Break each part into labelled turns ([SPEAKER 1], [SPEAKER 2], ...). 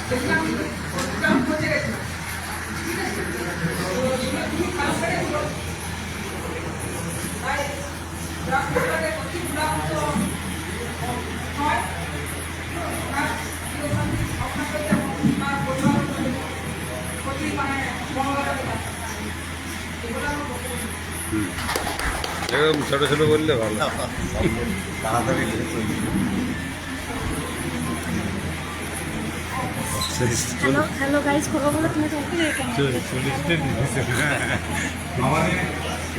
[SPEAKER 1] এরকম ছোটো ছোটো বললে ভালো
[SPEAKER 2] তাড়াতাড়ি
[SPEAKER 3] হ্যালো গাইস, খবর বলো তুমি
[SPEAKER 4] আমাদের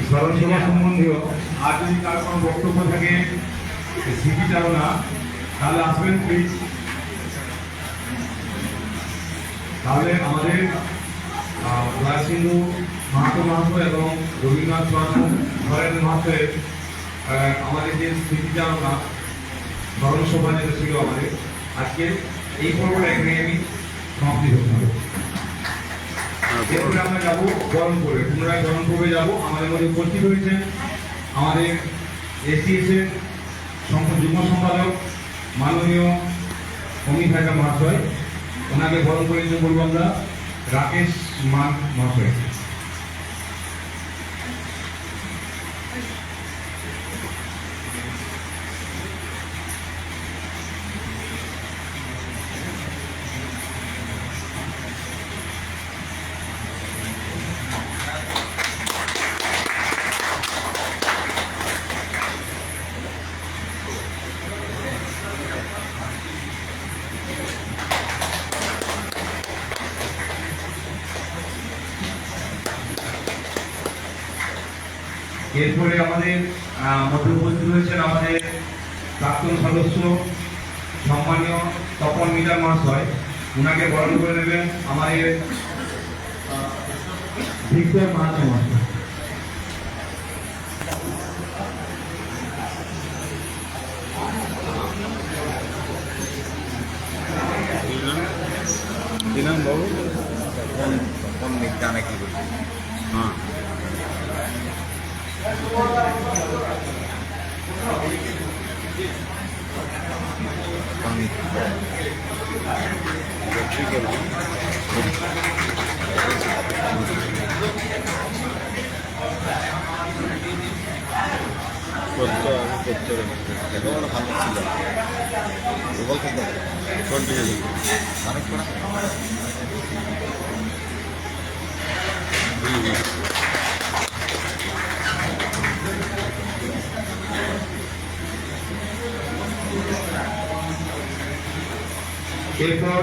[SPEAKER 4] স্মরণসভা সম্বন্ধীয় আর যদি কার কোনো বক্তব্য থাকে স্মৃতি চালনা তাহলে আসবেন প্লিজ। তাহলে আমাদের সিন্ধু মাহাতো এবং রবীন্দ্রনাথ ধরেন মাহাতের আমাদের যে স্মৃতি চালনা স্মরণসভা যেটা ছিল আমাদের আজকে এই পর্বটা এখানে আমি সমাপ্তি করতে হবে। এরপরে আমরা যাবো গরম পর্বে, পুনরায় গরম পর্বে যাবো। আমাদের মধ্যে উপস্থিত হয়েছেন আমাদের এসিএস এর যুগ্ম সম্পাদক মাননীয় অমিত হায়দা মহাশয়। ওনাকে গরম পর্বের জন্য বলবো আমরা রাকেশ মান মহাশয়। এরপরে আমাদের মধ্যে উপস্থিত হয়েছেন আমাদের প্রাক্তন সদস্য সম্মানীয় তপন মিটার মহাশয়। ওনাকে বরণ করে নেবেন আমাদের ভিক্টর মাহাতো মহাশয়।
[SPEAKER 1] কি নাম বাবু?
[SPEAKER 2] কোন মিথ্যা নাকি বলছি?
[SPEAKER 1] হ্যাঁ করতে
[SPEAKER 2] ভালো ছিল ভূগোল কিন্তু
[SPEAKER 1] কন্টিনিউ
[SPEAKER 2] অনেক পড়া
[SPEAKER 4] এরপর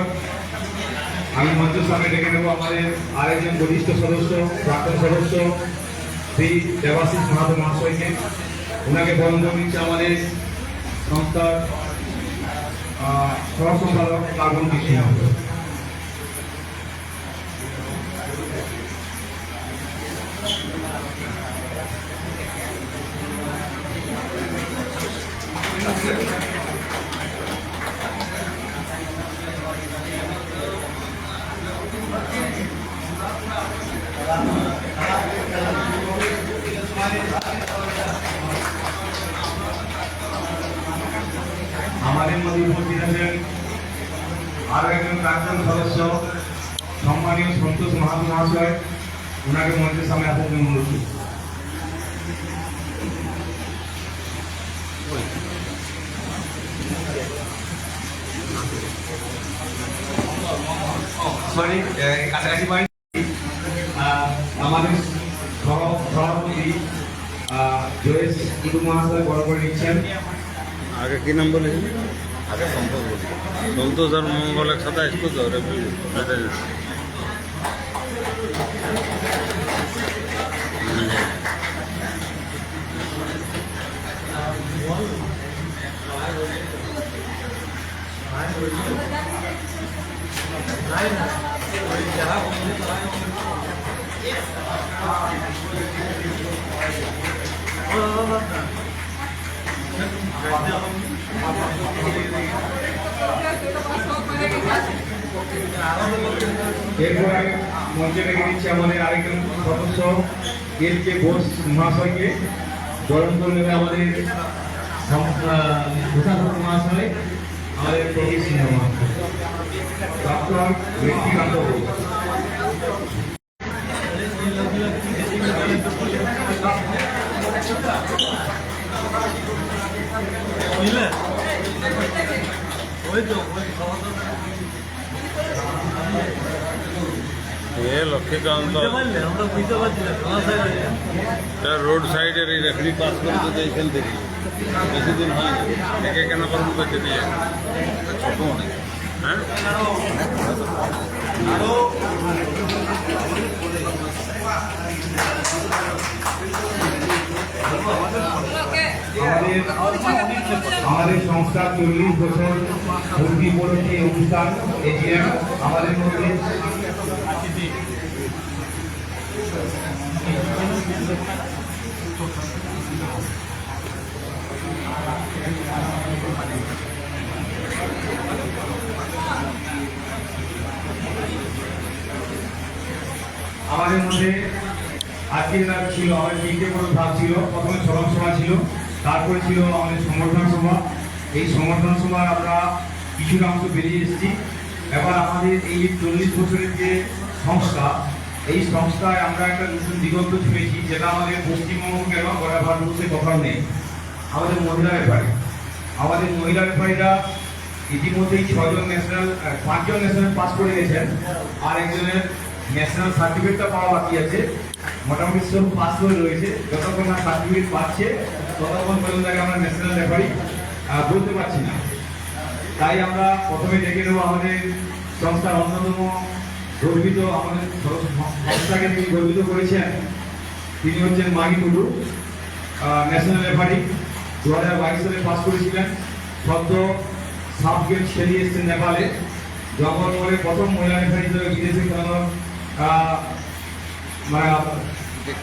[SPEAKER 4] আমি মঞ্চের সামনে ডেকে নেব আমাদের আরেকজন বরিষ্ঠ সদস্য প্রাক্তন সদস্য শ্রী দেবাশিস মাহাতো মহাশয়কে। ওনাকে বরণ করে নিচ্ছে আমাদের সংস্থার সহ সম্পাদক লাবণ কৃষ্ণ মহাশয়। আমাদের মধ্যে উপস্থিত আছেন আরো একজন প্রাক্তন সদস্য সম্মানীয় সন্তোষ মাহাতো মহাশয়। ওনাকে মঞ্চের সামনে আসার জন্য অনুরোধ করছি। সরি, কাছাকাছি বাড়ি আমাদের সভাপতি জয়েশ কুটুম মহাশয় বড় করে নিচ্ছেন।
[SPEAKER 1] আগে কি নাম বলেছি?
[SPEAKER 2] আগে সম্পদ বলি
[SPEAKER 1] সন্তোষ আর মঙ্গল একসাথে আসতো তো
[SPEAKER 4] এরপরে মঞ্চে ডেকে নিচ্ছে আমাদের আরেকজন সদস্য এল কে ঘোষ মহাশয়কে। বরণ করে নেবে আমাদের প্রশাসক মহাশয় আমাদের প্রদীপ সিংহ মাহাতো, ডক্টর ব্যক্তিগত
[SPEAKER 1] এ লক্ষ্মীকান্ত রোড সাইডের এই রেফারি পাস করে তো এইখান থেকে বেশি দিন হয় একে কেন কর্ম করতে দিয়ে
[SPEAKER 2] ছোট অনেক
[SPEAKER 1] হ্যাঁ
[SPEAKER 4] আমাদের সংস্থা 40 বছর পূর্তি উপলক্ষে এই অনুষ্ঠান এজিএম আমাদের মধ্যে আমাদের মধ্যে আজকে ছিল আমাদের তিনটে বড় ধাপ ছিল। প্রথমে স্মরণ সভা ছিল, তারপরে ছিল আমাদের সংগঠন সভা। এই সংগঠন সভায় আমরা কিছুটা অংশ বেরিয়ে এসেছি। এবার আমাদের এই 40 বছরের যে সংস্থা, এই সংস্থায় আমরা একটা নতুন দিগন্ত ছুঁয়েছি, যেটা আমাদের পশ্চিমবঙ্গ কেন গোটা ভারতবর্ষে কোথাও নেই। আমাদের মহিলা রেফারি, আমাদের মহিলা রেফারিরা ইতিমধ্যেই 5জন ন্যাশনাল পাস করে গেছেন, আর একজনের ন্যাশনাল সার্টিফিকেটটা পাওয়া বাকি আছে। মোটামুটি সব পাস করে রয়েছে। যতক্ষণ না সার্টিফিকেট পাচ্ছে ততক্ষণ পর্যন্ত আমরা ন্যাশনাল রেফারি বলতে পারছি না। তাই আমরা প্রথমে দেখে নেব আমাদের সংস্থার অন্যতম গর্বিত, আমাদের সংস্থাকে তিনি গর্বিত করেছেন, তিনি হচ্ছেন মাহি টুডু, ন্যাশনাল রেফারি। 2022 সালে পাস করেছিলেন। সদ্য সাব গেম খেলিয়ে এসেছেন নেপালে। জঙ্গলমহলে প্রথম মহিলা রেফারি হিসেবে বিদেশে খেলানোর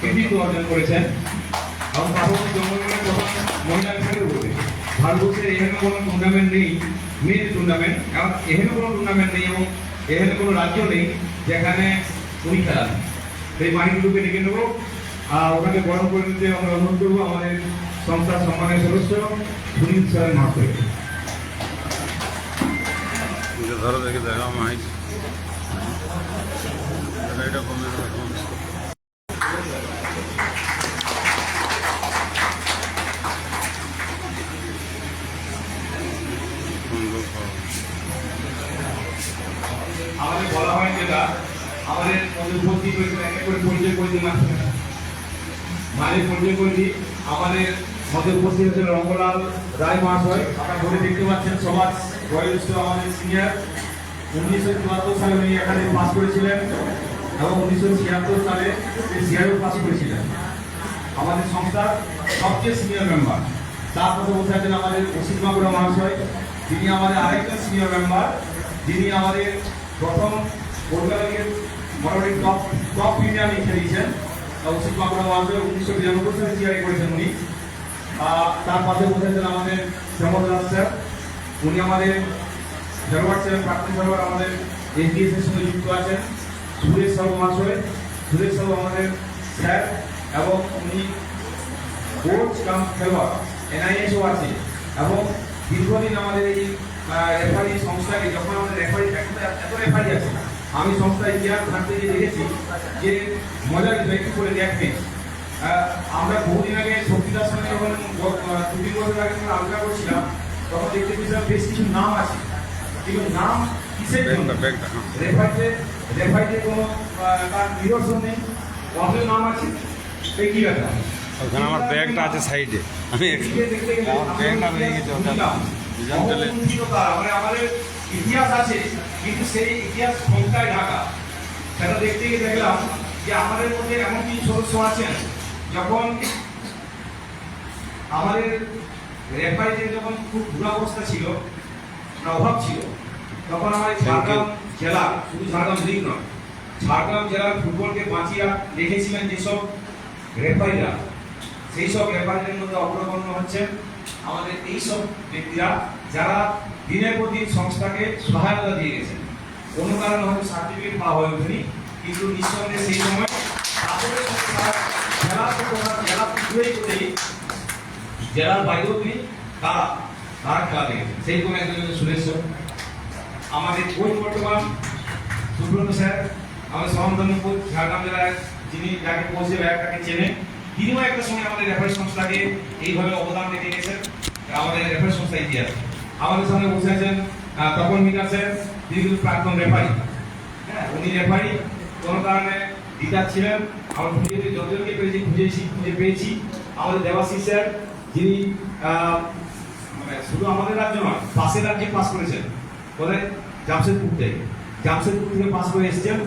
[SPEAKER 4] কৃতিত্ব অর্জন করেছেন। এবং পাশাপাশি জঙ্গলমহলে প্রথম মহিলা রেফারিও বলতে ভারতবর্ষের এখানে কোনো টুর্নামেন্ট নেই, মেন টুর্নামেন্ট, এবং এখানে কোনো টুর্নামেন্ট নেই এবং এখানে কোনো রাজ্য নেই যেখানে উনি খেলান। সেই মাহিগুলোকে ডেকে নেবো, ওখানে গরম করে নিতে আমরা অনুরোধ করবো আমাদের সংস্থার সম্মানের সদস্য সুনীল স্যার মাহাতো।
[SPEAKER 1] ধরো দেখে দেখা মাহিত এটা কমে
[SPEAKER 4] আমাদের বলা হয় যেটা আমাদের মধ্যে উপস্থিত হয়েছে এক করে পরিচয় করে দিন মাঝে পরিচয় করে দিই। আমাদের মধ্যে উপস্থিত হয়েছে রঙ্গলাল রায় মহাশয়। আপনারা ঘরে দেখতে পাচ্ছেন সমাজ বয়োজ্যেষ্ঠ আমাদের সিনিয়র। 1974 সালে উনি এখানে পাস করেছিলেন এবং 1976 সালে সিআরও পাস করেছিলেন। আমাদের সংস্থার সবচেয়ে সিনিয়র মেম্বার। তার পাশে বসে আছেন আমাদের অসিত বাঁকুড়া মহাশয়, তিনি আমাদের আরেকজন সিনিয়র মেম্বার, যিনি আমাদের প্রথম কলকাতা লিগের মোটামুটি টপ ইন্ডিয়ান খেলিয়েছেন। অসিত বাঁকুড়া মহাশয় 1992 সালে সিআরএ করেছেন উনি। তার পাশে বসে আছেন আমাদের শ্যামল দাস স্যার, উনি আমাদের ফেরোয়ার্ড ছিলেন, প্রাক্তন ফেরোয়ার্ড, আমাদের এসডিএস এর সঙ্গে যুক্ত আছেন। সুরেশ সাহু মহাশয়, সুরেশ সাহু আমাদের স্যার এবং উনি কোচ কাম খেলোয়াড়, এনআইএসও আছে। এবং দীর্ঘদিন আমাদের এই রেফারি সংস্থাকে, যখন আমাদের রেফারি এত রেফারি আছে, আমি সংস্থায় ইতিহাস ঘাটতে গিয়ে দেখেছি যে মজার ব্যক্তি করে দেখবেন। আমরা বহুদিন আগে শক্তিদার সঙ্গে যখন 2-3 বছর আগে যখন আলোচনা করছিলাম, তখন দেখতে পেয়েছিলাম বেশ কিছু নাম আছে, কিন্তু নাম কিসের জন্য রেফারিতে কোনো তার নিদর্শন নেই, অথচ নাম আছে। এই কি ব্যাপার?
[SPEAKER 1] ওখানে আমার ব্যাগটা আছে সাইডে, আমি
[SPEAKER 4] আমাদের ইতিহাস আছে, কিন্তু সেই ইতিহাস ক্ষমতায় ঢাকা। সেটা দেখতে গিয়ে দেখলাম যে আমাদের মধ্যে এমন কিছু সদস্য আছেন, যখন আমাদের রেফারিদের যখন খুব দুরবস্থা ছিল, অভাব ছিল, তখন আমাদের ঝাড়গ্রাম জেলা, শুধু ঝাড়গ্রাম লিগ নয়, ঝাড়গ্রাম জেলার ফুটবলকে বাঁচিয়ে রেখেছিলেন যেসব রেফারিরা, সেই সব রেফারিদের মধ্যে অগ্রগণ্য হচ্ছেন আমাদের এইসব ব্যক্তিরা, যারা দিনের পর দিন সংস্থাকে সহায়তা দিয়ে গেছেন। কোনো কারণে হয়তো সার্টিফিকেট পাওয়া হয়ে ওঠেনি, কিন্তু নিঃসন্দেহে সেই সময় জেলার বাইরেও তিনি তারা তারা খেলা দেখেছেন, সেই কোনো একজন শুনেছ। আমাদের কোচ বর্তমান সুব্রত স্যার, আমাদের সমান্তরপুর ঝাড়গ্রাম জেলায়, যিনি যাকে কোচে তাকে চেনে, তিনিও একটা সময় আমাদের রেফারি সংস্থাকে এইভাবে অবদান রেখে গেছেন, আমাদের রেফারি সংস্থা ইতিহাস। আমাদের সামনে বসে আছেন তপন মিনা স্যার, তিনি কিন্তু প্রাক্তন রেফারি। হ্যাঁ, উনি রেফারি কোনো কারণে ডিটাচ ছিলেন, আমরা যতজনকে পেরেছি খুঁজে পেয়েছি। আমাদের দেবাশিস স্যার, যিনি মানে শুধু আমাদের রাজ্য নয়, পাশের রাজ্যে পাস করেছেন, কোথায় জামশেদপুর থেকে পাস করে এসেছেন,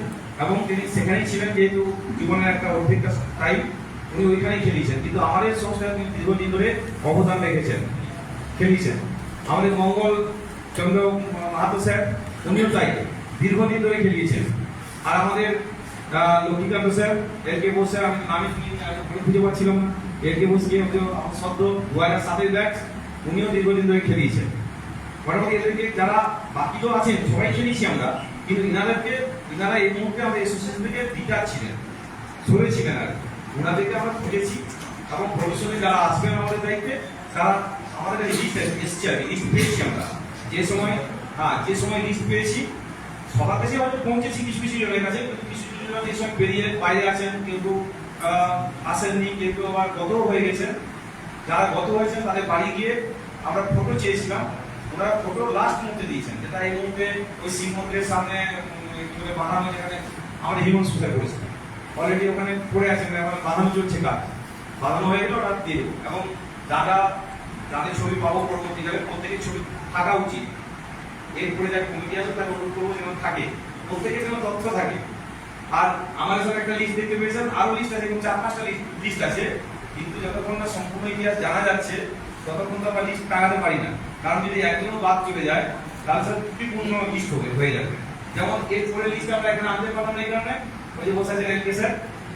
[SPEAKER 4] এবং তিনি সেখানেই ছিলেন, যেহেতু জীবনের একটা অর্ধেকটা টাইম উনি ওইখানেই খেলিয়েছেন, কিন্তু আমাদের সংস্থায় তিনি দীর্ঘদিন ধরে অবদান রেখেছেন, খেলিয়েছেন। আমাদের মঙ্গল চন্দ্র মাহাতো স্যার, উনিও তাই দীর্ঘদিন ধরে খেলিয়েছেন। আর আমাদের লক্ষ্মীকান্ত স্যার, এলকে বোস স্যার, আমি খুঁজে পাচ্ছিলাম না, এলকে বোস গিয়ে সদ্য 2007-এর ব্যাচ, উনিও দীর্ঘদিন ধরে খেলিয়েছেন। মোটামুটি এদেরকে যারা বাকি তো আছেন সবাই খেলিয়েছি আমরা, কিন্তু ইনারা এই মুহূর্তে আমাদের অ্যাসোসিয়েশন থেকে ডিটাচ ছিলেন, সরে ছিলেন। আর ওনাদেরকে আমরা খুঁজেছি, এবং ভবিষ্যতে যারা আসবেন আমাদের দায়িত্বে, তারা আমাদের লিস্ট এসছে আর কি, লিস্ট পেয়েছি আমরা। যে সময় লিস্ট পেয়েছি সবার কাছে হয়তো পৌঁছেছি, কিছু জনের কাছে, কিছু জন এই সময় বেরিয়ে বাইরে আছেন, কিন্তু আসেননি, কিন্তু আবার গত হয়ে গেছেন। যারা গত হয়েছেন তাদের বাড়ি গিয়ে আমরা ফটো চেয়েছিলাম, ওরা ফটো লাস্ট মুহূর্তে দিয়েছেন, যেটা এই মুহূর্তে ওই শিব মন্দিরের সামনে বানানো, যেখানে আমাদের হিমন্ত সুসার করেছে, অলরেডি ওখানে পড়ে আছেন, বানানো চলছে, কাজ বানানো হয়ে গেলে ওটা দিয়ে দেবো। এবং যাদের ছবি পাবো পরবর্তীকালে, প্রত্যেকের ছবি থাকা উচিত। এরপরে যারা কমিটি আছে তাকে অনুরোধ করবো যেন থাকে, প্রত্যেকের যেন তথ্য থাকে। আর আমাদের সাথে একটা লিস্ট দেখতে পেয়েছেন, আরো লিস্ট আছে, 4-5টা লিস্ট আছে, কিন্তু যতক্ষণ না সম্পূর্ণ ইতিহাস জানা যাচ্ছে ততক্ষণ তো আমরা লিস্ট টাঙাতে পারি না। কারণ যদি একজনও বাদ চলে যায় তাহলে স্যার ত্রিপূর্ণ লিস্ট হয়ে যাবে। যেমন এরপরে লিস্ট আমরা এখানে আনতে পারলাম না, এই কারণে ওই যে বসে আছেন এলকে স্যার,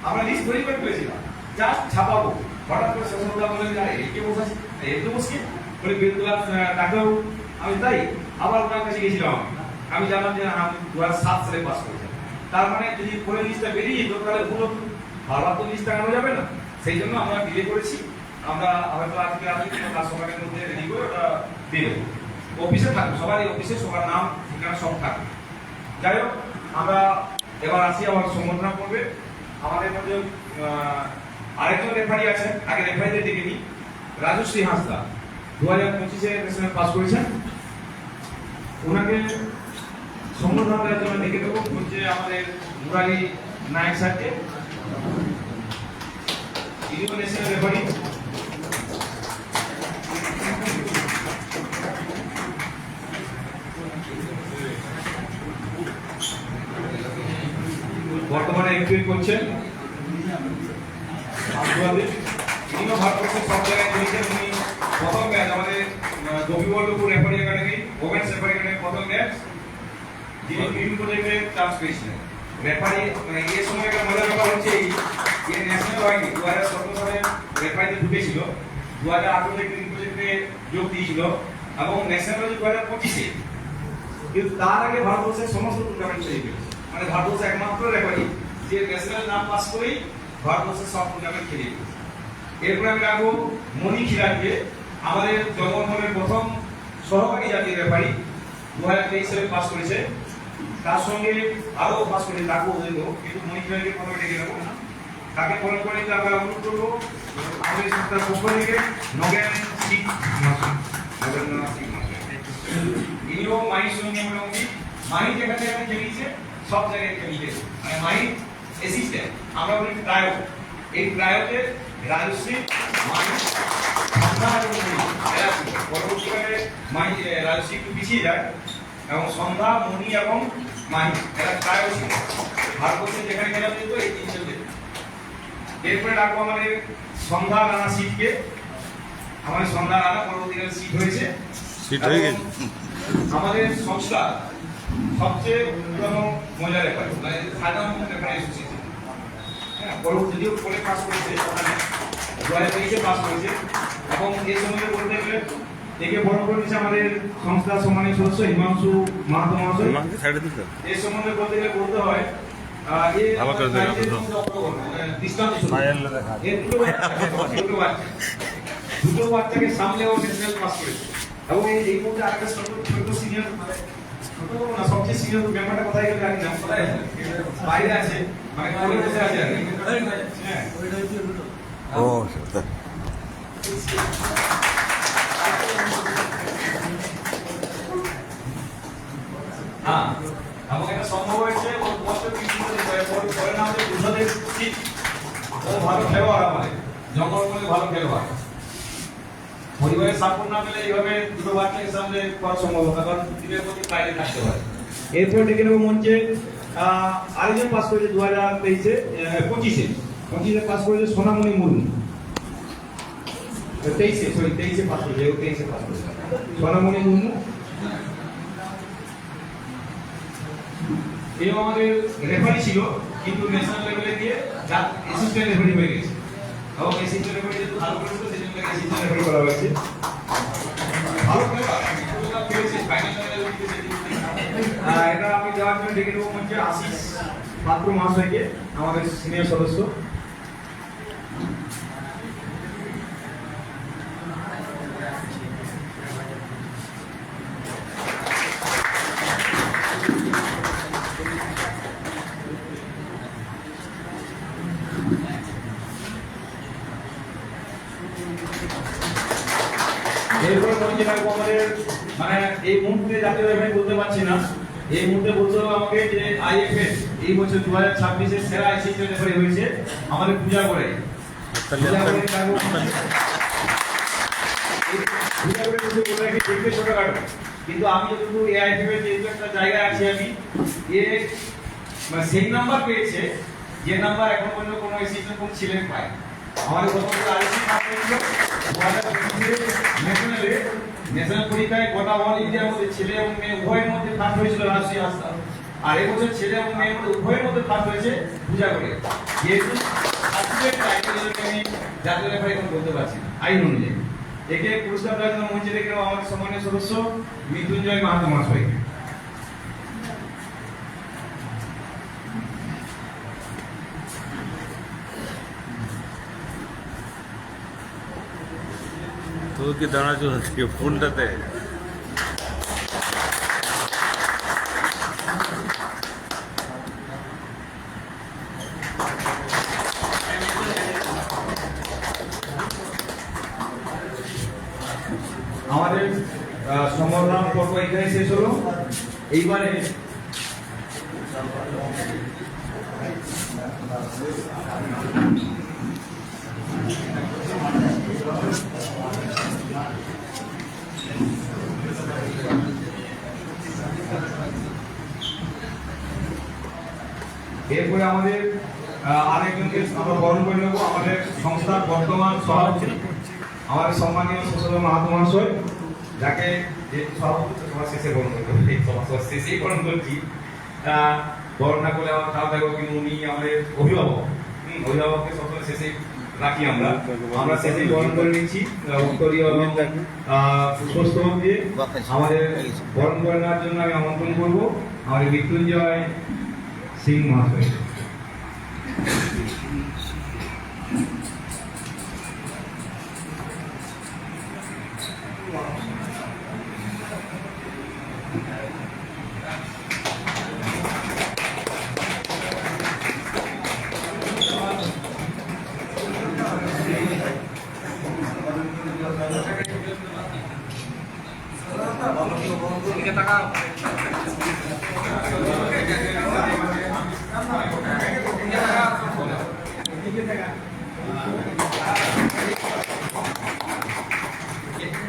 [SPEAKER 4] আমরা লিস্ট তৈরি করে ফেলেছিলাম, জাস্ট ছাপাবো। হঠাৎ করে সসলদা বলেন যে এলকে বসে আছে, এলকে বসে বলে বেলতলা তাকেও আমি তাই আবার ওনার কাছে গেছিলাম। আমি জানলাম যে আমি 2007 সালে পাস করেছি। তার মানে যদি পরে লিস্টটা বেরিয়ে যেত তাহলে পুরো বারবার তো লিস্ট টাঙানো যাবে না, সেই জন্য আমরা ডিলে করেছি। আমরা হয়তো আজকে কাজ সকালের মধ্যে রেডি করে ওটা দিয়ে দেবো। অফিসে থাকবে, সবারই অফিসে সবার নাম ঠিকানা সব থাকবে। যাই হোক, আমরা এবার আসি, আমার সম্বোধনা করবে আমাদের মধ্যে আরেকজন রেফারি আছেন, আগে রেফারিদের ডেকে নিই। রাজশ্রী হাঁসদা 2025-এ ন্যাশনাল পাস করেছেন, ওনাকে সম্বোধনা দেওয়ার জন্য ডেকে দেবো। হচ্ছে আমাদের মুরালি নায়ক স্যারকে, ইনিও ন্যাশনাল রেফারি। বর্তমানে এমপিএল করছেন, ইনিও ভারতবর্ষের সব জায়গায় খেলেছেন। উনি প্রথম ম্যাচ আমাদের Gopiballavpur referee academy, women's referee academy প্রথম ম্যাচ, যিনি বিভিন্ন প্রজেক্টে চান্স পেয়েছিলেন। রেফারি মানে এই সময় একটা মজার ব্যাপার হচ্ছে, এই ন্যাশনাল হয়নি, 2017 সালে রেফারিতে ঢুকেছিল, 2018 থেকে গ্রিন প্রজেক্টে যোগ দিয়েছিল, এবং ন্যাশনাল হয়েছে 2025-এ। কিন্তু তার আগে ভারতবর্ষের সমস্ত টুর্নামেন্ট সেরে ফেলেছে, মানে ভারতবর্ষের একমাত্র রেফারি যে ন্যাশনাল নাম পাস করেই ভারতবর্ষের সব টুর্নামেন্ট খেলে ফেলেছে। এরপরে আমি রাখবো মণি খিলাড়িকে, আমাদের জগন্মোহনের প্রথম সহকারী জাতীয় রেফারি, 2023 সালে পাস করেছে। তার সঙ্গে আরো পাস করে তাকেও দেবো, কিন্তু মণি খিলাড়িকে প্রথমে ডেকে নেবো, তাকে ফলো করে নিতে আমরা অনুরোধ করবো আমাদের সংস্থার পক্ষ থেকে নগেন সিং মাসুদ, ইনিও মাহির সঙ্গে মোটামুটি মাহি যেখানে যেখানে খেলিয়েছে সব জায়গায় খেলিয়েছে, মানে মাহি অ্যাসিস্ট্যান্ট, আমরা বলি ট্রায়ো। এই ট্রায়োতে রাজশ্রী, মাহি, সন্ধ্যা এবং মণি, পরবর্তীকালে মাহি রাজশ্রী একটু পিছিয়ে যায়, এবং সন্ধ্যা, মণি এবং মাহি এরা ট্রায়ো ছিল। ভারতবর্ষে যেখানে খেলা যেত এই তিনজন যেত। এরপরে রাখবো আমাদের সন্ধ্যা রানা সিটকে, আমাদের সন্ধ্যা রানা পরবর্তীকালে সিট হয়েছে। আমাদের সংস্থা সবচেয়ে পুরনো মহিলা রেফারি, মানে সাধারণ রেফারি অ্যাসোসিয়েশন, হ্যাঁ, যদিও পরে পাস করেছে, 2023-এ পাস করেছে। এবং এই সময় বলতে গেলে একে বড় করে দিচ্ছে আমাদের সংস্থার সম্মানিত সদস্য হিমাংশু মাহাতো মহাশয়। এই সম্বন্ধে বলতে গেলে বলতে হয় দুটো বাচ্চাকে সামলে ও ন্যাশনাল পাস করেছে,
[SPEAKER 5] এবং এই মুহূর্তে আরেকটা ছোট সিনিয়র ছোট না সবচেয়ে সিনিয়র মেম্বারটা কোথায় গেল জানি না, কোথায় আছে? বাইরে আছে, মানে কোলে বসে আছে আর কি। হ্যাঁ
[SPEAKER 2] ও
[SPEAKER 5] হ্যাঁ, এবং এটা সম্ভব হয়েছে ওর কষ্ট কিছু করে না হলে দুধের শীত। ও ভালো খেলোয়াড়, আমাদের জঙ্গলমহলে ভালো খেলোয়াড়। পরিবারের সাপোর্ট না পেলে এইভাবে দুটো বাচ্চাকে সামনে করা সম্ভব না, কারণ দিনের প্রতি বাইরে থাকতে পারে। এরপর ডেকে নেবো মঞ্চে আরেকজন পাস করেছে 2025-এ পাস করেছে সোনামণি মুর্মু। 23-এ পাস করেছে, 23-এ পাস করেছে সোনামণি মুর্মু। এও আমাদের রেফারি ছিল, কিন্তু ন্যাশনাল লেভেলে গিয়ে অ্যাসিস্ট্যান্ট রেফারি হয়ে গেছে। এবং অ্যাসিস্ট্যান্ট রেফারি যেহেতু ভালো করেছিল, সেই জন্য অ্যাসিস্ট্যান্ট রেফারি করা হয়েছে। ভালো খেলোয়াড়, খেলেছে ফাইনাল লেভেলে খেলেছে। এটা আমি যাওয়ার জন্য ডেকে নেবো মঞ্চে আশিস পাত্র মহাশয়কে, আমাদের সিনিয়র সদস্য। এরপরে মঞ্চে রাখবো আমাদের, মানে এই মুহূর্তে জাতীয় লেভেলে বলতে পারছি না, এই মুহূর্তে বলতে হবে আমাকে যে আইএফএ এই বছর 2026-এর সেরা অ্যাসিস্ট্যান্ট রেফারি হয়েছে আমাদের পূজা করে। কিন্তু আমি যতটুকু এআইএফএ যেহেতু একটা জায়গায় আছি, আমি মানে সেই নাম্বার পেয়েছে যে নাম্বার এখন পর্যন্ত কোনো অ্যাসিস্ট্যান্ট কোন ছিলেন পায়। আমাদের গতকাল আইসি ন্যাশনাল পরীক্ষায় গোটা অল ইন্ডিয়ার মধ্যে ছেলে এবং মেয়ে উভয়ের মধ্যে ফার্স্ট হয়েছিল রাজশাহী আস্থা, আর এবছর ছেলে এবং মেয়ের মধ্যে উভয়ের মধ্যে ফার্স্ট হয়েছে পূজা করে। যেহেতু আমি জাতীয় রেফারি এখন বলতে পারছি না আইন অনুযায়ী। একে পুরস্কার দেওয়ার জন্য মঞ্চে রেখে আমাদের সম্মানীয় সদস্য মৃত্যুঞ্জয় মাহাতো মহাশয়কে।
[SPEAKER 1] তো কি দাঁড়াচ্ছ ফোনটাতে?
[SPEAKER 5] আমাদের সম্বর্ধনা পর্ব এখানে শেষ হলো। এইবারে এরপরে আমাদের আরেকজনকে আমরা বরণ করে নেবো, আমাদের সংস্থার বর্তমান সভাপতি আমাদের সম্মানীয় সুশীল মাহাতো মহাশয়, যাকে যেহেতু সভাপতি সভা শেষে বরণ করতে হবে, সভা শেষেই বরণ করছি। বরণ না করলে আমার খারাপ লাগবে, কিন্তু উনি আমাদের অভিভাবক, অভিভাবককে সবসময় শেষে রাখি আমরা শেষেই বরণ করে নিচ্ছি। উত্তরীয় এবং পুষ্পস্তবক দিয়ে আমাদের বরণ করে নেওয়ার জন্য আমি আমন্ত্রণ করবো আমাদের মৃত্যুঞ্জয় সিং মহাশয়।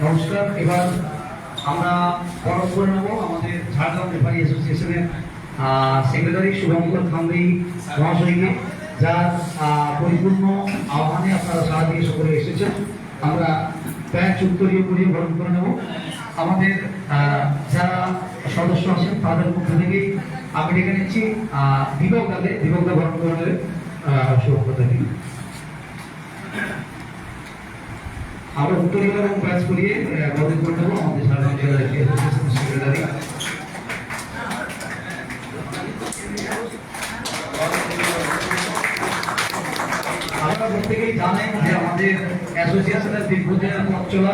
[SPEAKER 6] নমস্কার। এবার আমরা বরণ করে নেব আমাদের ঝাড়গ্রাম রেফারি অ্যাসোসিয়েশনের সেক্রেটারি শুভঙ্কর খামরি মহাশয়কে, যার পরিপূর্ণ আহ্বানে আপনারা সারা দিয়ে সকলে এসেছেন। আমরা প্যাচ উত্তরীয় করিয়ে বরণ করে নেব। আমাদের যারা সদস্য আছেন তাদের মধ্য থেকেই আমি ডেকে নিচ্ছি দীপকদা বরণ করে নেবে শুভঙ্করদাকে। আমরা উত্তরীয় এবং প্যাচ করিয়ে বরণ করে নেব আমাদের ঝাড়গ্রাম জেলা অ্যাসোসিয়েশনের সেক্রেটারি। আপনারা প্রত্যেকেই জানেন যে আমাদের অ্যাসোসিয়েশনের দীর্ঘদিনের পথ চলা।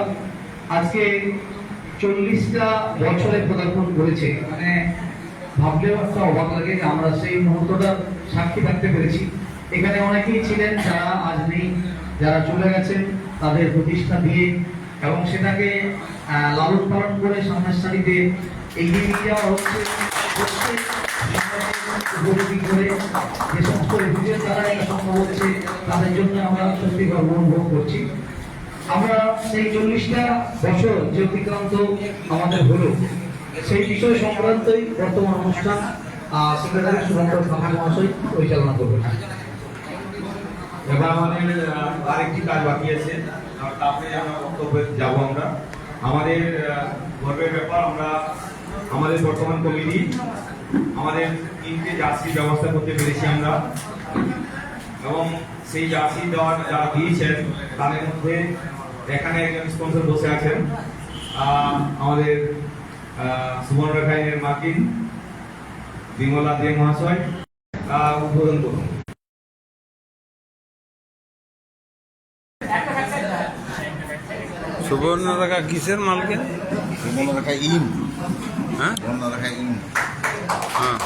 [SPEAKER 6] আজকে 40টা বছরে পদার্পণ করেছে, মানে ভাবলেও একটা অবাক লাগে যে আমরা সেই মুহূর্তটা সাক্ষী থাকতে পেরেছি। এখানে অনেকেই ছিলেন যারা আজ নেই, যারা চলে গেছেন তাদের প্রতিষ্ঠা দিয়ে এবং সেটাকে লালন পালন করে সামনের সারিতে এগিয়ে নিয়ে যাওয়া হচ্ছে। উপলব্ধি করে যে সমস্ত রেফিউজির দ্বারা এটা সম্ভব হচ্ছে, তাদের জন্য আমরা সত্যি গর্ব অনুভব করছি। আমরা সেই 40টা বছর যে অতিক্রান্ত আমাদের হলো, সেই বিষয় সংক্রান্তই বর্তমান অনুষ্ঠান সেক্রেটারি শুভঙ্কর খামে মহাশয় পরিচালনা করবেন।
[SPEAKER 5] এবার আমাদের আরেকটি কাজ বাকি আছে, তারপরে আমরা বক্তব্যে যাব। আমরা আমাদের গর্বের ব্যাপার, আমরা আমাদের বর্তমান কমিটি আমাদের 3টে জার্সি ব্যবস্থা করতে পেরেছি আমরা, এবং সেই জার্সি দেওয়ার যারা দিয়েছেন তাদের মধ্যে এখানে একজন স্পন্সর বসে আছেন, আমাদের সুমন রেখাইনের মার্কিন বিমলা দে মহাশয় উদ্বোধন করুন।
[SPEAKER 1] সুবর্ণরেখা কিসের মালকে?
[SPEAKER 2] সুবর্ণরেখা ইন,
[SPEAKER 1] হ্যাঁ
[SPEAKER 2] সুবর্ণরেখা ইন।
[SPEAKER 1] হ্যাঁ।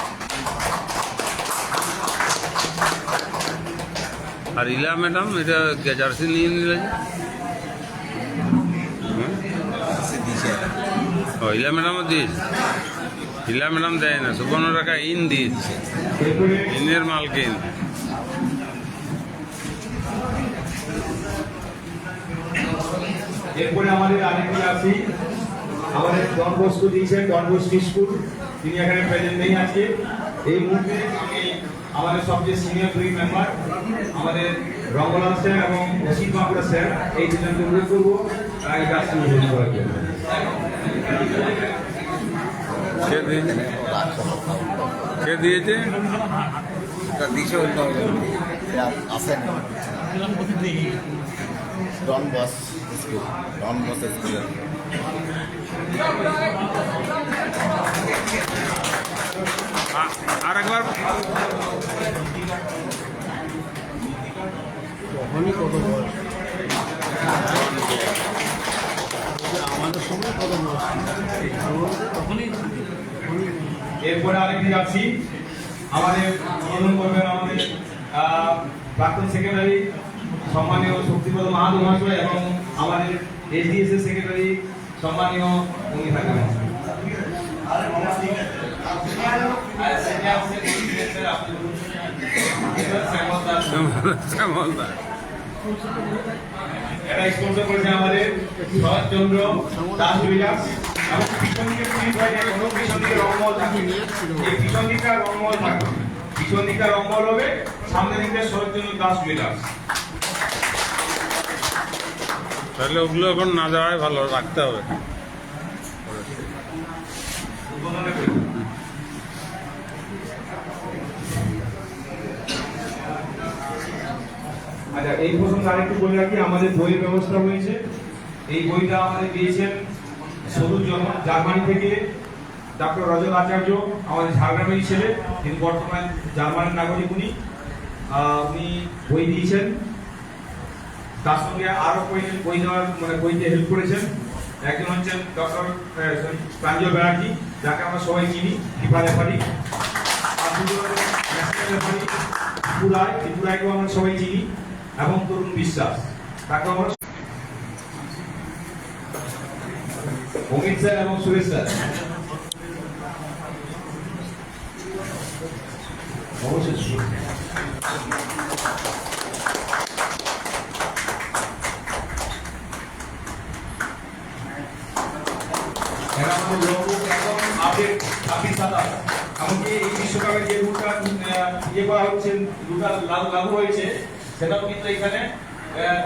[SPEAKER 1] আর ইলা ম্যাডাম এটা জার্সি নিয়ে নিলে যে?
[SPEAKER 2] সে দিছে
[SPEAKER 1] ও ইলা ম্যাডামও দিয়েছে। ইলা ম্যাডাম দেয় না, সুবর্ণরেখা ইন দিয়েছে,
[SPEAKER 5] এরপরে
[SPEAKER 1] ইনের মালকে ইন।
[SPEAKER 5] এরপরে আমাদের আরেকটি আছি, আমাদের ডন বস্কো দিয়েছেন, ডন বস্কো স্কুল, তিনি এখানে প্রেজেন্ট নেই আজকে। এই মুহূর্তে আমি আমাদের সবচেয়ে সিনিয়র 2 মেম্বার আমাদের রঙ্গলাল স্যার এবং অসিত বাঁকুড়া স্যার, এই দুজনকে অনুরোধ করবো এই কাজটি উদ্বোধন করার জন্য।
[SPEAKER 1] কে দিয়েছে? কে দিয়েছে?
[SPEAKER 2] এটা দিছে অন্য আসেন ডন বস স্কুল, ডন বস স্কুলের
[SPEAKER 1] আর একবার
[SPEAKER 5] এরপরে আরেকটি যাচ্ছি, আমাদের উদ্বোধন করবেন আমাদের প্রাক্তন সেক্রেটারি সম্মানীয় শক্তিপদ মাহাতো মহাশয় এবং আমাদের এসডিএস এর সেক্রেটারি সম্মানীয় উনি থাকবেন।
[SPEAKER 1] শ্যামলদা।
[SPEAKER 5] এটা স্পন্সর করেছে আমাদের শরৎচন্দ্র দাস জুয়েলার্স, এবং পিছন দিকে প্রিন্ট হয় যে কোনো পিছন দিকে রংমহল থাকে, এই পিছন দিকটা রংমহল থাকবে, পিছন দিকটা রংমহল হবে, সামনের দিকটা শরৎচন্দ্র দাস জুয়েলার্স।
[SPEAKER 1] তাহলে ওগুলো এখন না যাওয়াই ভালো, রাখতে হবে।
[SPEAKER 5] উদ্বোধনে করি। আচ্ছা, এই প্রসঙ্গে আরেকটু বলে রাখি, আমাদের বইয়ের ব্যবস্থা হয়েছে। এই বইটা আমাদের দিয়েছেন সবুজ জার্মানি থেকে ডক্টর রজত আচার্য, আমাদের ঝাড়গ্রামের ছেলে, তিনি বর্তমানে জার্মানির নাগরিক। উনি বই দিয়েছেন, তার সঙ্গে আরো বই দেওয়ার মানে বইতে হেল্প করেছেন। একজন হচ্ছেন ডক্টর প্রাঞ্জল ব্যানার্জি, যাকে আমরা সবাই চিনি, ফিফা রেফারি। আর দুজন হচ্ছেন ন্যাশনাল রেফারি ত্রিপুরায়কেও আমরা সবাই চিনি, এবং তরুণ বিশ্বাস, তাকে আমরা অমিত স্যার এবং সুরেশ স্যার। অবশ্যই এমনকি এই বিশ্বকাপের যে রুটটা ইয়ে করা হচ্ছে, রুটটা লাগু হয়েছে, সেটাও কিন্তু এখানে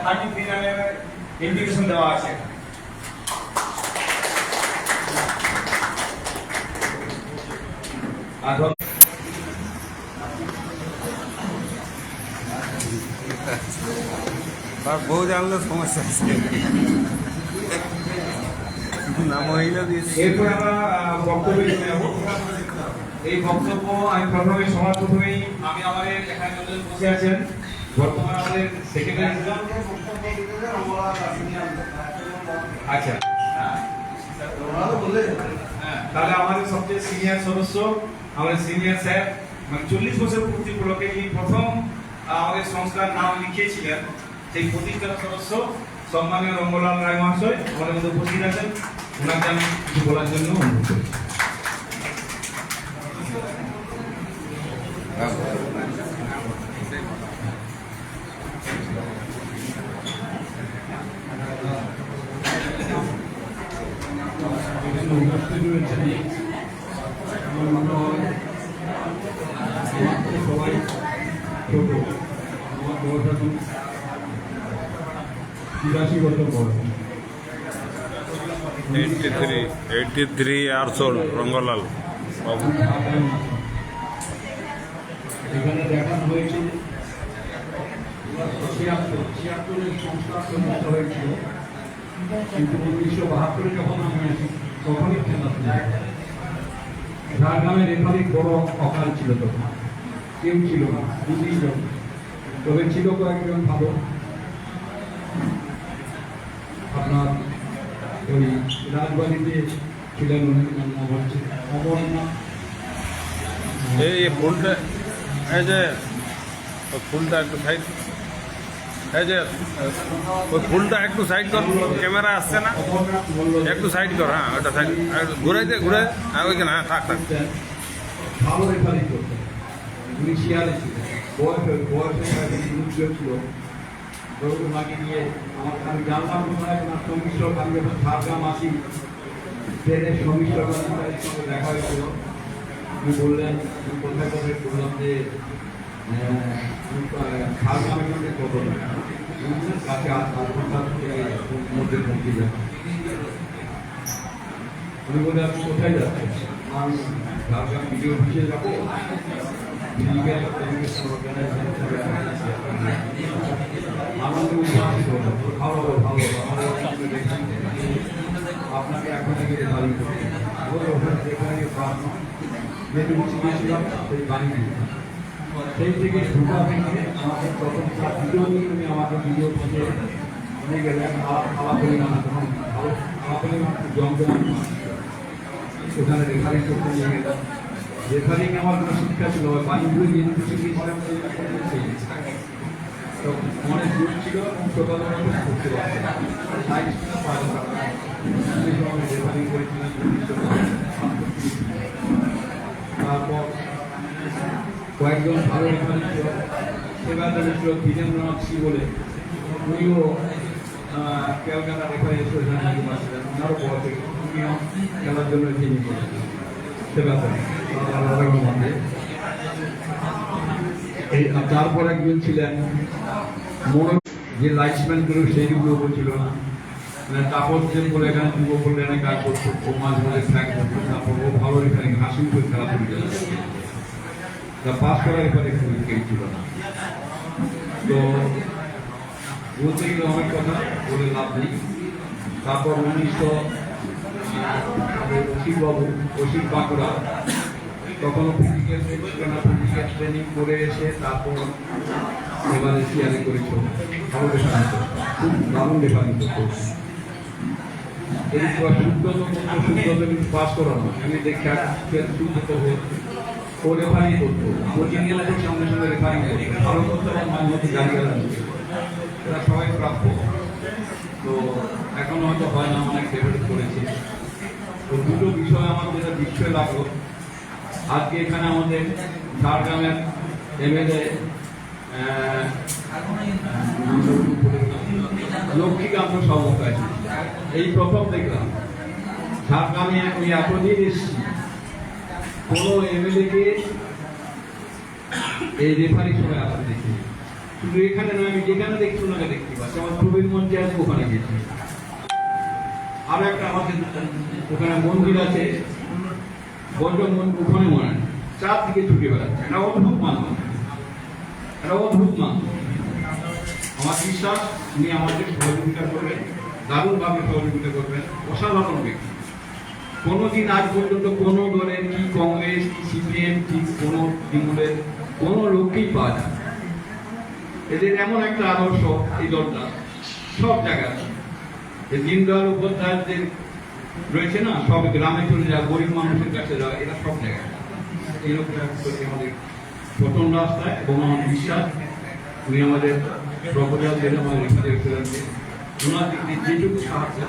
[SPEAKER 5] 33 নামে ইন্ডিকেশন দেওয়া আছে। আর
[SPEAKER 1] বউ জানলে সমস্যা আছে, না মহিলা দিয়েছে।
[SPEAKER 5] এরপরে আমরা বক্তব্যে চলে যাবো। এই বক্তব্য আমি সবার প্রথমেই আমি আমাদের এখানে যতজন বসে আছেন, বর্তমানে আমাদের সেক্রেটারি, আচ্ছা তাহলে আমাদের সবচেয়ে সিনিয়র সদস্য আমাদের সিনিয়র স্যার মানে 40 বছর পূর্তি উপলক্ষে যিনি প্রথম আমাদের সংস্থার নাম লিখিয়েছিলেন সেই প্রতিষ্ঠাতা সদস্য সম্মানীয় রঙ্গলাল রায় মহাশয় আমাদের মধ্যে উপস্থিত আছেন। ওনাকে আমি কিছু বলার জন্য অনুরোধ করছি।
[SPEAKER 4] উপস্থিত রয়েছেন আমার মনে হয় সবাই ছোট, আমার বয়স এখন 83 বছর বয়স।
[SPEAKER 1] 83 years old, রঙ্গলাল বাবু।
[SPEAKER 4] এখানে দেখানো হয়েছে 76 সংস্কার প্রতিষ্ঠা হয়েছিল, কিন্তু 1972 যখন আমি আসি তখনই খেলা ছিল। ঝাড়গ্রামের রেফারির বড় অকাল ছিল, তখন কেউ ছিল না, 2-3 জন, তবে ছিল কয়েকজন ভালো। আপনার ওই রাজবাড়িতে ছিলেন উনি, নাম হচ্ছে অমরনাথ।
[SPEAKER 1] এই ফুলটা, এই যে ওই ফুলটা একটু সাইড, এই যে ওই ফুলটা একটু সাইড কর, ক্যামেরা আসছে না,
[SPEAKER 4] অমরনাথ মল্ল
[SPEAKER 1] একটু সাইড কর। হ্যাঁ ওটা সাইড, ঘুরাইতে ঘুরে, হ্যাঁ ওইখানে, হ্যাঁ থাক থাক।
[SPEAKER 4] ভালো রেফারি করতেন, উনি শিয়ারে ছিলেন, বয়সে উজ্জ্বল ছিল। ধরুন মাকে নিয়ে আমি জানতাম কোথায় না, সমিশ্র আমি যখন ঝাড়গ্রাম আসি ট্রেনের সমিশ্র সঙ্গে দেখা হয়েছিল। উনি বললেন, আমি কোথায় কোথায় বললাম যে ঝাড়গ্রাম এখানে কত কাছে 8 ঘন্টার মধ্যে পৌঁছে যাবে। উনি বলে, আপনি কোথায় যাচ্ছেন? আমি ঝাড়গ্রাম ভিডিও অফিসে যাবো, আমাকে উৎসাহিত হলো, ভালো ভালো আপনাকে এখন থেকে বাড়ি করতে ওখানে যেখানে যেটুকু শিখেছিলাম সেই বাড়ি সেই থেকে ঢুকা থেকে আমাকে প্রথম ভিডিও নিয়ে উনি আমাকে ভিডিও থেকে নিয়ে গেলেন। আলাপলি নানা তখন ভালো আলাপলি জমজমান ওখানে রেফারিং করতে নিয়ে গেলাম। রেফারিং আমার কোনো শিক্ষা ছিল, বাণিজ্য ইউনিভার্সিটি অনেক দূর ছিল এবং সকালে করতে পারতাম রেফারিং করেছিলাম। তারপর কয়েকজন ভালো রেফারি ছিল, সেবার ছিল বীরেন্দ্রনাথ সিং বলে, উনিও ক্যালকাটা রেফারি অ্যাসোসিয়েশন ছিলেন, ওনারও বড় থেকে উনিও খেলার জন্য ট্রেনিং করেছিলেন সেবাতে। তারপর একজন ছিলেন যে লাইটসম্যান গুলো সেইগুলো ছিল না, তাপস দেব বলে এখানে যুব কল্যাণে কাজ করতো, ও মাঝে মাঝে ফ্ল্যাগ করতো। তারপর ও ভালো রেফারিং হাসিল করে খেলা পরিচালনা, পাস করার রেফারি কেউ ছিল না। তো বলতে গেলে অনেক কথা বলে লাভ নেই। তারপর 1900 অসিত বাঁকুড়া, তখনও ফিজিক্যাল ছিল না, ফিজিক্যাল ট্রেনিং করে এসে তারপর এবারে সিয়ারে করেছ, ভালো রেফারেন্স, খুব দারুণ রেফারেন্স করতো। এই শুদ্ধত কিন্তু পাস করানো, আমি দেখে শুদ্ধত ও রেফারিং করতো, কোচিংয়ের সঙ্গে সঙ্গে রেফারিং করতো, ভালো করতো এবং মাঝে মধ্যে গাড়ি এরা সবাই প্রাপ্য। তো এখন হয়তো হয় না, অনেক ডেভেলপ করেছে। তো দুটো বিষয় আমার যেটা বিস্ময় লাগলো, আজকে এখানে আমাদের ঝাড়গ্রামের এমএলএ লক্ষ্মীকান্ত সর্বকাশ, এই প্রথম দেখলাম ঝাড়গ্রামে। আমি এতদিন এসেছি, কোনো এমএলএকে এই রেফারি সময় আসতে দেখি। শুধু এখানে নয়, আমি যেখানে দেখছি ওনাকে দেখতে পাচ্ছি। আমার প্রবীণ মঞ্চে আছে, ওখানে গেছি। আরো একটা আমাদের ওখানে মন্দির আছে, বড্ড মন্দির, ওখানে মনে হয় চারদিকে ছুটে বেড়াচ্ছে। এটা অদ্ভুত মানুষ, এটা অদ্ভুত মানুষ। আমার বিশ্বাস উনি আমাদের সহযোগিতা করবেন, দারুণভাবে সহযোগিতা করবেন। অসাধারণ ব্যক্তি। কোনোদিন আজ পর্যন্ত কোনো দলের, কি কংগ্রেস, কি সিপিএম, কি কোনো তৃণমূলের কোনো লোককেই পাওয়া যায়। এদের এমন একটা আদর্শ, এই দলটা সব জায়গায়, যে দীনদয়াল উপাধ্যায়ের
[SPEAKER 5] রয়েছে না, সব গ্রামে চলে যায়, গরিব মানুষের কাছে যায়, এরা সব জায়গায় এই লোকটা আমাদের প্রথম রাস্তায়। এবং আমার বিশ্বাস উনি আমাদের প্রপোজাল দিলে আমাদের রেখে এক্সেলেন্সে ওনার দিক দিয়ে যেটুকু সাহায্য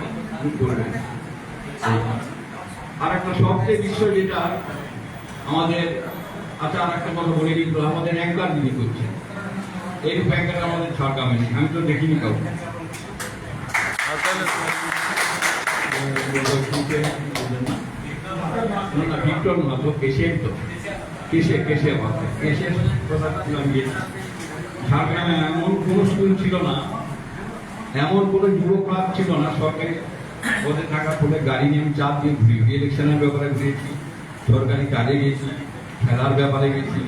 [SPEAKER 5] উনি করবেন। আর একটা সবচেয়ে বিষয় যেটা আমাদের, আচ্ছা আর একটা কথা বলে দিই, আমাদের একবার যিনি করছেন এই ব্যাংকটা আমাদের ঝাড়গ্রামে নেই, আমি তো দেখিনি কাউকে।
[SPEAKER 1] আর তাহলে
[SPEAKER 5] ভিক্টর না তো কেশের, তো কেশে কথা আমি গেছি। ঝাড়গ্রামে এমন কোনো স্কুল ছিল না, এমন কোনো যুব ক্লাব ছিল না সরকারি পদে থাকা ফলে গাড়ি নিয়ে আমি চাপ দিয়ে ঘুরি। ইলেকশনের ব্যাপারে ঘুরেছি, সরকারি কাজে গেছি, খেলার ব্যাপারে গেছি।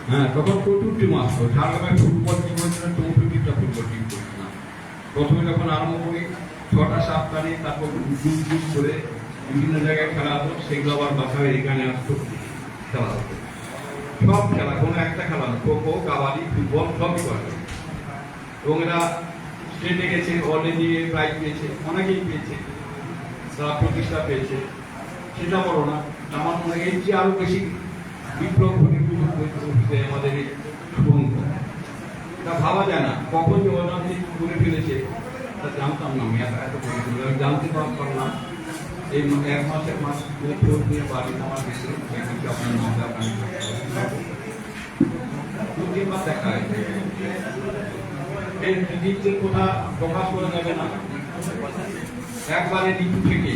[SPEAKER 5] হ্যাঁ, তখন প্রচুর টিম আসতো। ঝাড়গ্রামে ফুটবল টিম হয়েছিল, 64টা ফুটবল টিম করছিলাম। প্রথমে যখন আরম্ভ করি 6টা 7টা নিয়ে, তারপর যুগ করে বিভিন্ন জায়গায় খেলা হতো, সেগুলো আবার বাসায় এখানে আসতো, খেলা হতো। সব খেলা, কোনো একটা খেলা না, খোখো, কাবাডি, ফুটবল সবই করে। এবং এরা স্টেটে গেছে, অলরেডি প্রাইজ পেয়েছে, অনেকেই পেয়েছে, তারা প্রতিষ্ঠা পেয়েছে। সেটা বলো না, আমার মনে হয় এর চেয়ে আরো বেশি বিপ্লব ঘটে আমাদের এই শুভঙ্কর। তা ভাবা যায় না কখন যে অনান্তিক করে ফেলেছে, তা জানতাম না। আমি এত জানতে পারলাম এই 1 মাসের মাস খোঁজ নিয়ে বাড়ি আমার গেছে, আপনার নামটা দুদিনবার দেখা হয়েছে। এর নিজের কথা প্রকাশ করা যাবে না। একবারে নিচু থেকে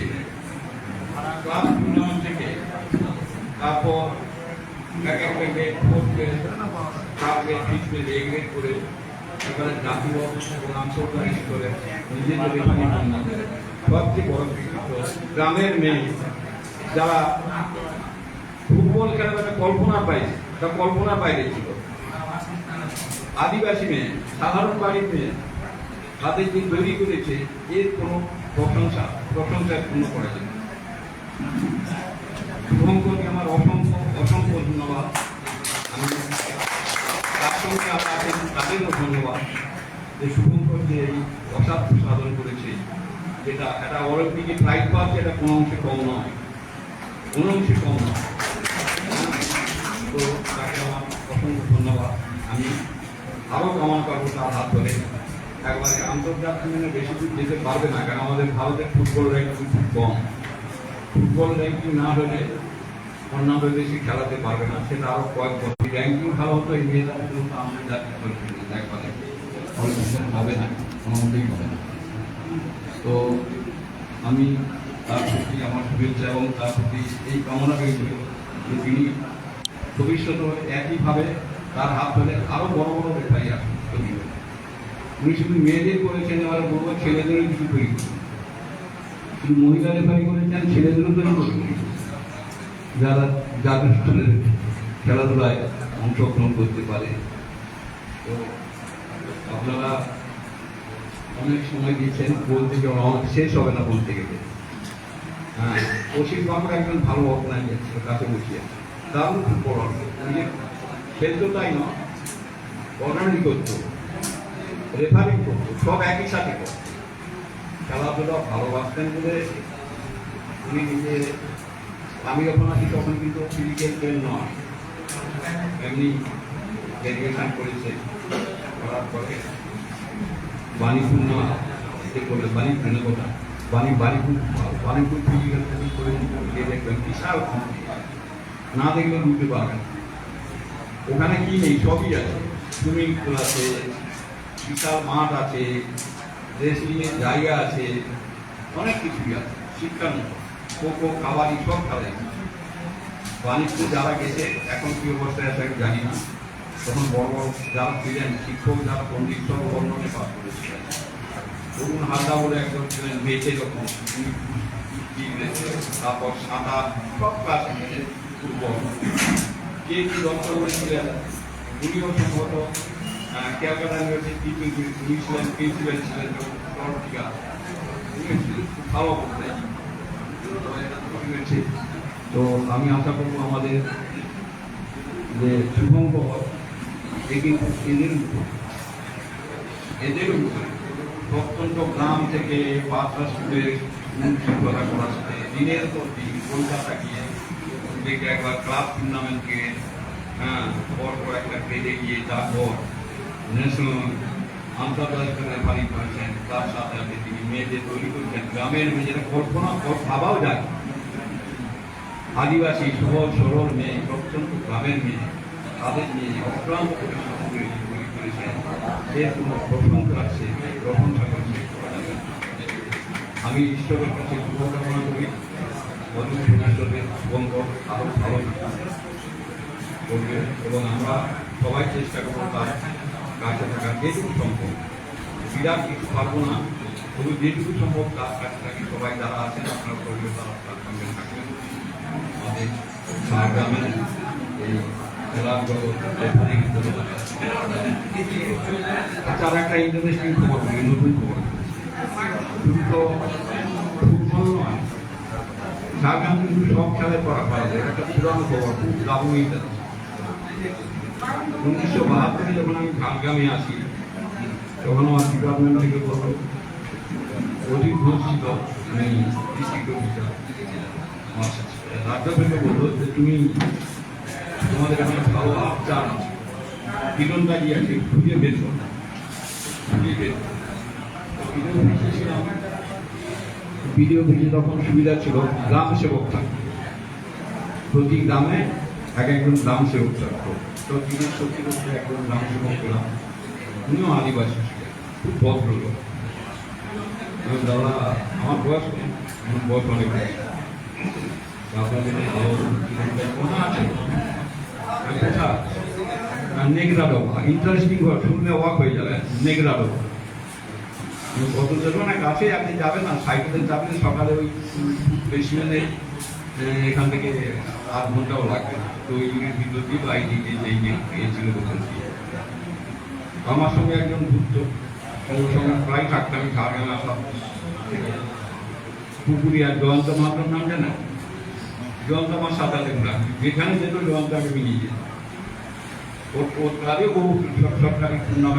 [SPEAKER 5] ক্লাস টুর্নামেন্ট থেকে, তারপর এক একটা grade, 4th grade, 3rd grade, 5th grade, A grade করে এবারে জাতীয় এবং আন্তর্জাতিক করে নিজের সবচেয়ে বড় গ্রামের মেয়ে যারা ফুটবল খেলার একটা কল্পনার বাইরে, তা কল্পনার বাইরে ছিল। আদিবাসী মেয়ে, সাধারণ বাড়ির মেয়ে, তাদের যে তৈরি করেছে এর কোনো প্রশংসার পূর্ণ করা যায়। শুভঙ্করকে আমার অসংখ্য ধন্যবাদ। আমি তার সঙ্গে আমার তাদেরও ধন্যবাদ যে শুভঙ্কর যে এই অসাধ্য সাধন করেছে, যেটা একটা অলিম্পিকে ফ্লাইট পাচ্ছে, এটা কোনো অংশে কম নয়, কোনো অংশে কম নয়। তো তাকে আমার অসংখ্য ধন্যবাদ। আমি আরও কামনা করবো তার হাত ধরে। একবারে আন্তর্জাতিক বেশি দূর যেতে পারবে না, কারণ আমাদের ভারতের ফুটবল র্যাঙ্কিং খুব কম। ফুটবল র্যাঙ্কিং না হলে অন্যান্য দেশে খেলাতে পারবে না, সেটা আরও কয়েক বছর র্যাঙ্কিং ভালো হতো। এই মেয়েরা আন্তর্জাতিক একবারে হবে না, কোনোমতেই হবে না। তো আমি তার প্রতি আমার শুভেচ্ছা এবং তার প্রতি এই কামনা করি যে তিনি ভবিষ্যতে একইভাবে তার হাত ধরে আরও বড় বড় রেফারি আসুন। উনি শুধু মেয়েদের করেছেন, এবার বলবো ছেলেদেরও কিছু তৈরি করুন। শুধু মহিলা রেফারি করেছেন, ছেলেদেরও তৈরি করুন, যাদের খেলাধুলায় অংশগ্রহণ করতে পারে। তো আপনারা অনেক সময় দিচ্ছেন, বলতে গেলে শেষ হবে না বলতে গেলে। হ্যাঁ, অসিত বাবুর একজন ভালো অপনায় যাচ্ছে, কাছে বসিয়ে দারুণ ফুটবল খেলতো, তাই নয়, অর্গানিক করতো, রেফারিং করতো, সব একই সাথে করতো। খেলাধুলা ভালোবাসতেন বলে উনি নিজে, আমি যখন আসি তখন কিন্তু ফিজিক্যাল ট্রেন নয়, এমনি গ্র্যাজুয়েশন করেছে। করার পরে বাণীপুর না করলে বাণীপুর কথা বাণীপুর ফিজিক্যাল ট্রেনিং করে দেখবেন বিশাল না দেখলে বুঝতে পারবেন। ওখানে কি নেই, সবই আছে। সুইমিং পুল আছে, বিশাল মাঠ আছে, রেসলিংয়ের জায়গা আছে, অনেক কিছুই আছে। শিক্ষামূলক খোখো, কাবাডি সব খেলা। বাণিজ্যে যারা গেছে, এখন কি অবস্থায় আছে আমি জানি না। তখন বড় বড় যারা ছিলেন শিক্ষক, যারা পণ্ডিত, সব বর্ণনে পাঠ করেছিলেন। তরুণ হালদা বলে একজন ছিলেন, বেঁচে যখন তারপর সাঁতার সব কাজ শিখেছে। ফুটবল কে কি দপ্তর করেছিলেন, উনিও সম্ভবত ক্যালকাটা ইউনিভার্সিটি উনি ছিলেন, প্রিন্সিপাল ছিলেন। ভালো করতে। তো আমি আশা করবো আমাদের যে শুভঙ্কর এদের উপরে প্রত্যন্ত গ্রাম থেকে 5টা স্কুলের শিক্ষকতা করাচ্ছে দিনের পর দিন কলকাতা গিয়ে দেখে একবার ক্লাব টুর্নামেন্টকে বড় বড় একটা গ্রেডে গিয়ে তারপর ন্যাশনাল আন্তর্জাতিক রেফারি করেছেন, তার সাথে সাথে তিনি মেয়েদের তৈরি করেছেন গ্রামের মেয়েদের কল্পনা ভাবাও যায়। আদিবাসী সহজ সরল মেয়ে, অত্যন্ত গ্রামের মেয়ে, তাদের নিয়ে অক্লান্ত পরিশ্রম করে তৈরি করেছেন। এর কোনো প্রশংসা আছে, প্রশংসা করছে। আমি ঈশ্বরের কাছে শুভকামনা করি মধুর ভবিষ্যতে বন্ধ আরো ভালো করবে এবং আমরা সবাই চেষ্টা করবো তার কাছে থাকা যেটুকু সম্ভব। বিরাট কিছু পারবো না, তবু যেটুকু সম্ভব তার কাছে থাকি। সবাই যারা আছেন আপনারা করবে তারা তার সঙ্গে থাকবেন। আমাদের ঝাড়গ্রামের এই খেলার জগৎ আচ্ছা, আর একটা ইন্টারেস্টিং খবর বলি, নতুন খবর। শুধু তো ফুটবল নয়, ঝাড়গ্রাম কিন্তু সব খেলায় করা যায়। একটা পুরানো খবর, খুব দারুণ। 1972 যখন আমি ঝাড়গ্রামে আসি তখন আমার ডিপার্টমেন্ট থেকে বলল, অধিক ঘোষ ছিল, আমি ডিস্ট্রিক্ট অফিসার, আমার রাজ্য থেকে বললো যে তুমি তোমাদের এখানে ভালো আচার তীরন্দাজি আছে, খুঁজে বের করো, খুঁজে বের করো। ভিডিও অফিসে তখন সুবিধা ছিল গ্রাম সেবক থাকতো, প্রতি গ্রামে একজন গ্রাম সেবক থাকতো। তো তিনি সত্যি সত্যি একজন গ্রাম সেবক পেলাম, উনিও আদিবাসী ছিলেন, খুব ভদ্রলোক। দাদা আমার বয়স নেই, আমার বয়স অনেক বেশি, আপনাদের মনে আছে নেগরা ডোবা, ইন্টারেস্টিং শুনলে অবাক হয়ে যাবে। নেগরা ডোবা কত দেবো না কাছে, আপনি যাবেন না, সাইকেলে যাবেন সকালে, ওই বেশিমেনে এখান থেকে 8 ঘন্টাও লাগবে না। তো ওই ভিতর দিয়ে বা এইদিকে যেই গিয়েছিল আমার সঙ্গে একজন ঘুরতো, ওর সঙ্গে প্রায় থাকতাম। ঝাড়গ্রামে আসা পুকুরিয়া জয়ন্ত মাহাতোর নাম জানেন? জয়ন্ত আমার সাথে যেখানে যেত জয়ন্ত আমি নিয়ে যেত। ওর কাজে বহু সরকারি টুর্নামেন্ট